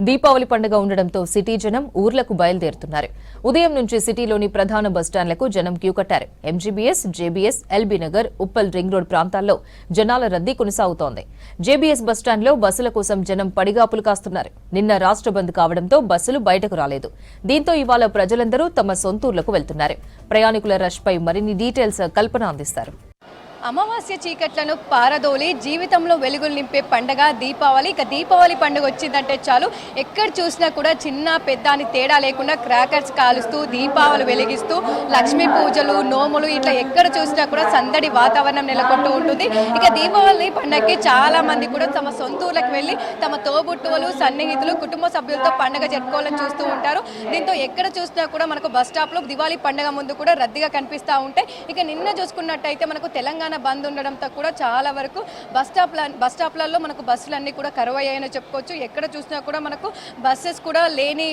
దీపావళి పండుగ ఉండడంతో సిటీ జనం ఊర్లకు బయలుదేరుతున్నారు. ఉదయం నుంచి సిటీలోని ప్రధాన బస్టాండ్లకు జనం క్యూ కట్టారు. MGBS, JBS, LB Nagar, Uppal ring road ప్రాంతాల్లో జనాల రద్దీ కొనసాగుతోంది. జేబీఎస్ బస్టాండ్లో బస్సుల కోసం జనం పడిగాపులు కాస్తున్నారు. నిన్న రాష్ట్ర బంద్ కావడంతో బస్సులు బయటకు రాలేదు. దీంతో ఇవాళ ప్రజలందరూ తమ సొంతూర్లకు వెళ్తున్నారు. ప్రయాణికుల రష్ పై మరిన్ని డీటెయిల్స్ కల్పన అందిస్తారు. అమావాస్య చీకట్లను పారదోలి జీవితంలో వెలుగులు నింపే పండగ దీపావళి. ఇక దీపావళి పండుగ వచ్చిందంటే చాలు ఎక్కడ చూసినా కూడా చిన్న పెద్ద అని తేడా లేకుండా క్రాకర్స్ కాలుస్తూ దీపావళి వెలిగిస్తూ లక్ష్మీ పూజలు, నోములు ఇట్లా ఎక్కడ చూసినా కూడా సందడి వాతావరణం నెలకొంటూ ఉంటుంది. ఇక దీపావళి పండుగకి చాలా మంది కూడా తమ సొంతూర్లకు వెళ్ళి తమ తోబుట్టువులు, సన్నిహితులు, కుటుంబ సభ్యులతో పండుగ జరుపుకోవాలని చూస్తూ ఉంటారు. దీంతో ఎక్కడ చూసినా కూడా మనకు బస్ స్టాప్ లో దివాళీ పండుగ ముందు కూడా రద్దీగా కనిపిస్తూ ఉంటాయి. ఇక నిన్న చూసుకున్నట్టయితే మనకు తెలంగాణ బంద్ ఉండడంతో కూడా చాలా వరకు బస్ స్టాప్లలో మనకు బస్సులన్నీ కూడా కరువయ్యాయని చెప్పుకోవచ్చు. ఎక్కడ చూసినా కూడా మనకు బస్సెస్ కూడా లేని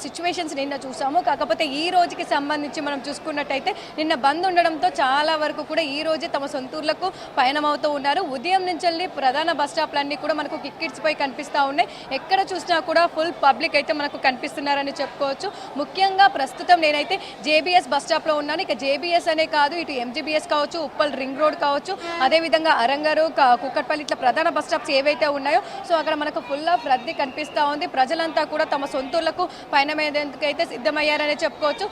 సిచ్యువేషన్స్ నిన్న చూసాము. కాకపోతే ఈ రోజుకి సంబంధించి మనం చూసుకున్నట్టయితే నిన్న బంద్ ఉండడంతో చాలా వరకు కూడా ఈ రోజే తమ సొంతూర్లకు పయనమవుతూ ఉన్నారు. ఉదయం నుంచి వెళ్ళి ప్రధాన బస్ స్టాప్లన్నీ కూడా మనకు కిక్కిట్స్ పై కనిపిస్తూ ఉన్నాయి. ఎక్కడ చూసినా కూడా ఫుల్ పబ్లిక్ అయితే మనకు కనిపిస్తున్నారని చెప్పుకోవచ్చు. ముఖ్యంగా ప్రస్తుతం నేనైతే జేబీఎస్ బస్ స్టాప్లో ఉన్నాను. ఇక జేబీఎస్ అనే కాదు, ఇటు ఎంజీబీఎస్ కావచ్చు, ఉప్పల్ రింగ్ రోడ్ కావచ్చు, అదేవిధంగా అరంగరు, కుక్కట్పల్లి ఇట్లా ప్రధాన బస్ స్టాప్స్ ఏవైతే ఉన్నాయో సో అక్కడ మనకు ఫుల్ ఆఫ్ రద్దీ కనిపిస్తూ ఉంది. ప్రజలంతా కూడా తమ సొంతూర్లకు పయనమయ్యేందుకైతే సిద్ధమయ్యారని చెప్పుకోవచ్చు.